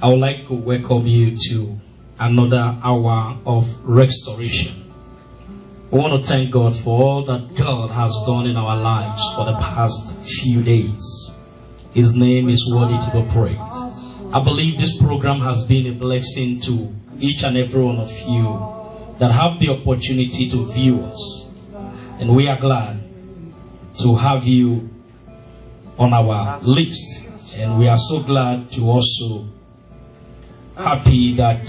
I would like to welcome you to another hour of restoration. We want to thank God for all that God has done in our lives for the past few days. His name is worthy to be praised. I believe this program has been a blessing to each and every one of you that have the opportunity to view us. And we are glad to have you on our list. And we are so glad to also happy that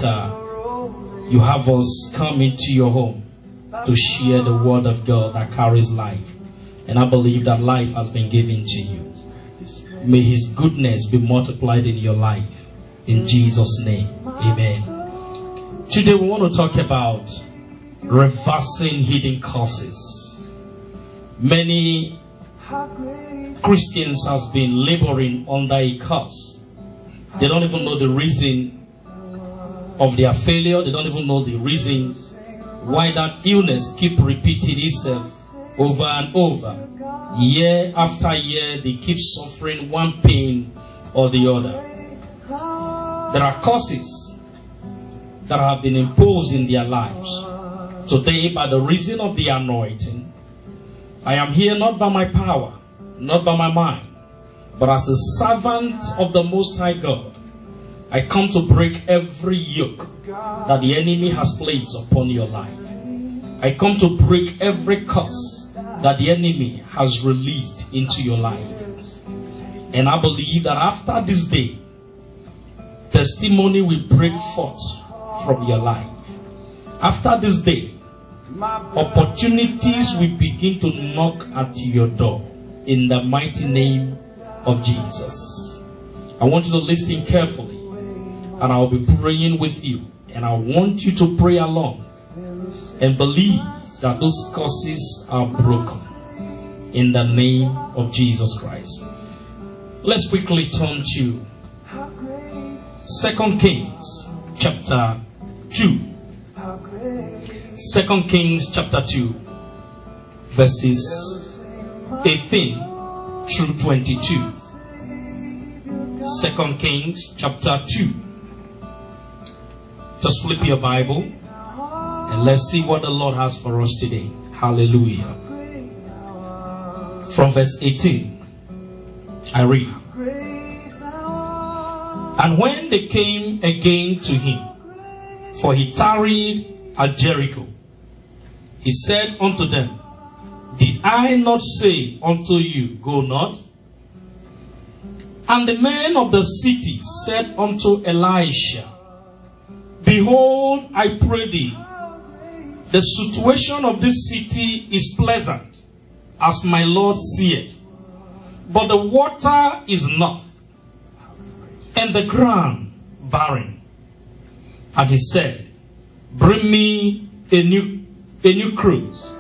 you have us come into your home to share the word of God that carries life. And I believe that life has been given to you. May his goodness be multiplied in your life. In Jesus' name. Amen. Today we want to talk about reversing hidden causes. Many Christians has been laboring under a curse. They don't even know the reason of their failure. They don't even know the reason why that illness keep repeating itself over and over. Year after year, they keep suffering one pain or the other. There are causes that have been imposed in their lives. Today, by the reason of the anointing, I am here not by my power, not by my mind, but as a servant of the Most High God. I come to break every yoke that the enemy has placed upon your life. I come to break every curse that the enemy has released into your life. And I believe that after this day, testimony will break forth from your life. After this day, opportunities will begin to knock at your door in the mighty name of Jesus. I want you to listen carefully, and I'll be praying with you. And I want you to pray along and believe that those curses are broken in the name of Jesus Christ. Let's quickly turn to 2 Kings chapter 2. 2 Kings chapter 2, verses 18 through 22. 2 Kings chapter 2. Just flip your Bible and let's see what the Lord has for us today. Hallelujah. From verse 18, I read. And when they came again to him, for he tarried at Jericho, he said unto them, Did I not say unto you, Go not? And the men of the city said unto Elisha, Behold, I pray thee, the situation of this city is pleasant, as my Lord seeth, but the water is not, and the ground barren. And he said, Bring me a new cruse,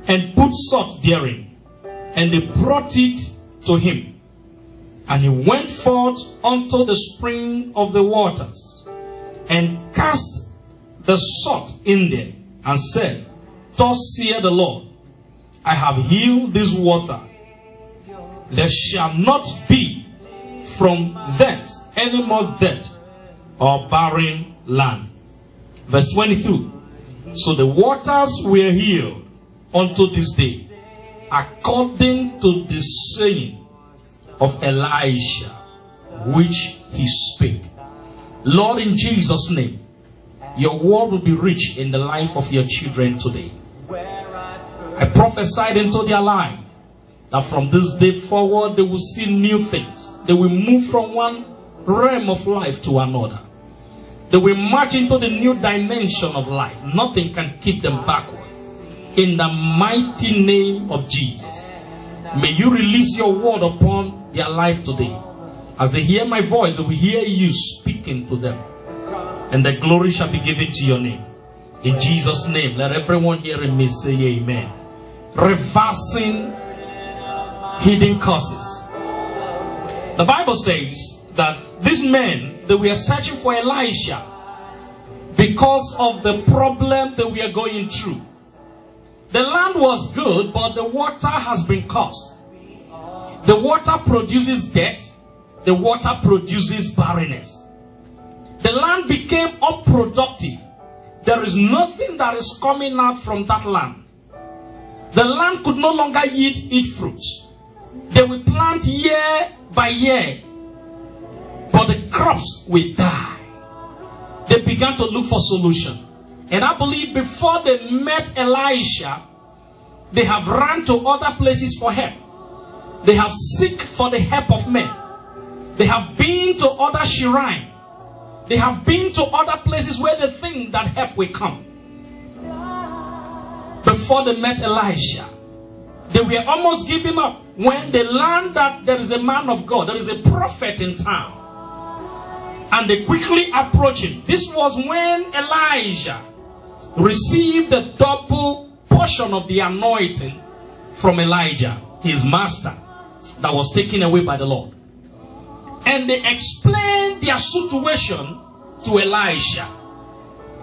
and put salt therein. And they brought it to him. And he went forth unto the spring of the waters, and cast the salt in there, and said, Thus saith the Lord, I have healed this water. There shall not be from thence any more death or barren land. Verse 22. So the waters were healed unto this day, according to the saying of Elisha, which he spake. Lord, in Jesus' name, your word will be rich in the life of your children today. I prophesied into their life that from this day forward they will see new things. They will move from one realm of life to another. They will march into the new dimension of life. Nothing can keep them backward. In the mighty name of Jesus, may you release your word upon their life today. As they hear my voice, they will hear you speaking to them. And the glory shall be given to your name. In Jesus' name, let everyone hearing me say amen. Reversing hidden causes. The Bible says that these men, they were searching for Elisha because of the problem that we are going through. The land was good, but the water has been cursed. The water produces death. The water produces barrenness. The land became unproductive. There is nothing that is coming out from that land. The land could no longer eat fruits. They will plant year by year, but the crops will die. They began to look for solution. And I believe before they met Elisha, they have run to other places for help. They have seek for the help of men. They have been to other shrines. They have been to other places where they think that help will come. Before they met Elisha, they were almost giving up when they learned that there is a man of God, there is a prophet in town. And they quickly approached him. This was when Elijah received the double portion of the anointing from Elijah, his master, that was taken away by the Lord. And they explained their situation to Elisha,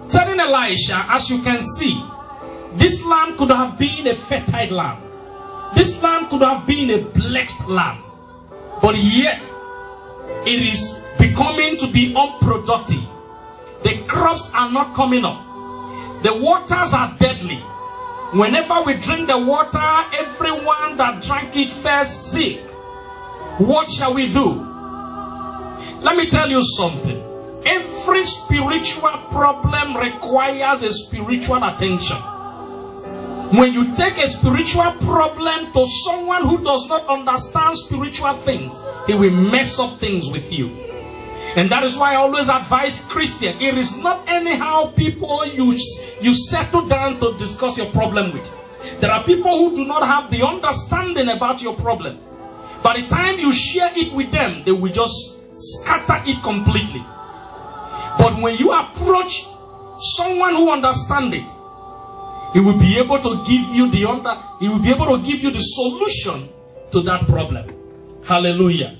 telling Elisha, as you can see, this land could have been a fertile land. This land could have been a blessed land. But yet, it is becoming to be unproductive. The crops are not coming up. The waters are deadly. Whenever we drink the water, everyone that drank it first sick. What shall we do? Let me tell you something. Every spiritual problem requires a spiritual attention. When you take a spiritual problem to someone who does not understand spiritual things, he will mess up things with you. And that is why I always advise Christians, it is not anyhow people you settle down to discuss your problem with. There are people who do not have the understanding about your problem. By the time you share it with them, they will just scatter it completely. But when you approach someone who understands it, he will be able to give you the solution to that problem. Hallelujah.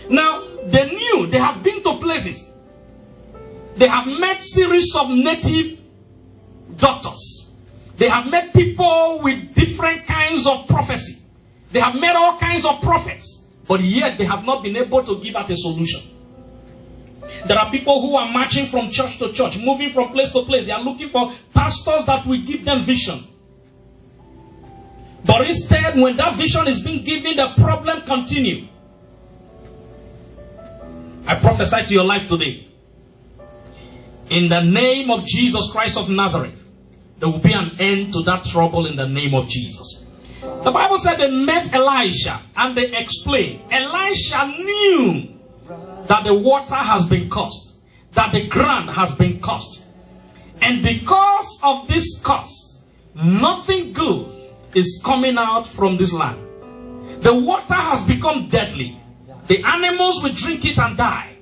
Now, they have been to places. They have met series of native doctors. They have met people with different kinds of prophecy. They have met all kinds of prophets. But yet they have not been able to give out a solution. There are people who are marching from church to church, moving from place to place. They are looking for pastors that will give them vision. But instead, when that vision is being given, the problem continues. I prophesy to your life today. In the name of Jesus Christ of Nazareth, there will be an end to that trouble in the name of Jesus. The Bible said they met Elisha and they explained. Elisha knew that the water has been cursed, that the ground has been cursed. And because of this curse, nothing good is coming out from this land. The water has become deadly. The animals will drink it and die.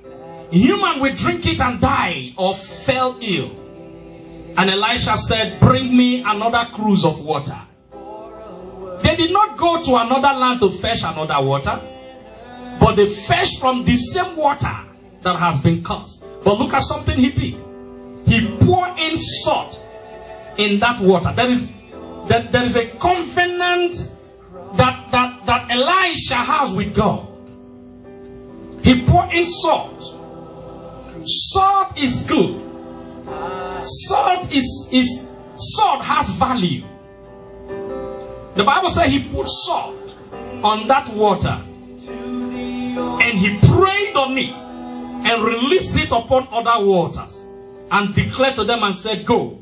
Human will drink it and die or fell ill. And Elisha said, bring me another cruse of water. They did not go to another land to fetch another water, but they fetched from the same water that has been cursed. But look at something he did. He poured in salt in that water. There is a covenant that Elisha has with God. He poured in salt. Salt is good. Salt has value. The Bible says he put salt on that water and he prayed on it and released it upon other waters and declared to them and said, go.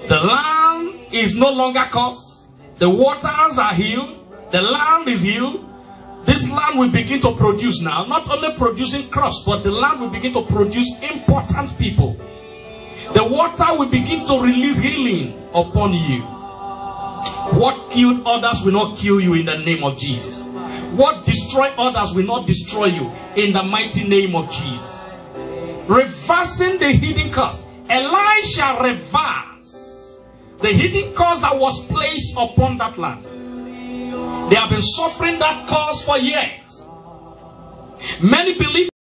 The land is no longer cursed. The waters are healed. The land is healed. This land will begin to produce now, not only producing crops, but the land will begin to produce important people. The water will begin to release healing upon you. What killed others will not kill you in the name of Jesus. What destroyed others will not destroy you in the mighty name of Jesus. Reversing the hidden curse. Elisha reversed the hidden curse that was placed upon that land. They have been suffering that curse for years. Many believe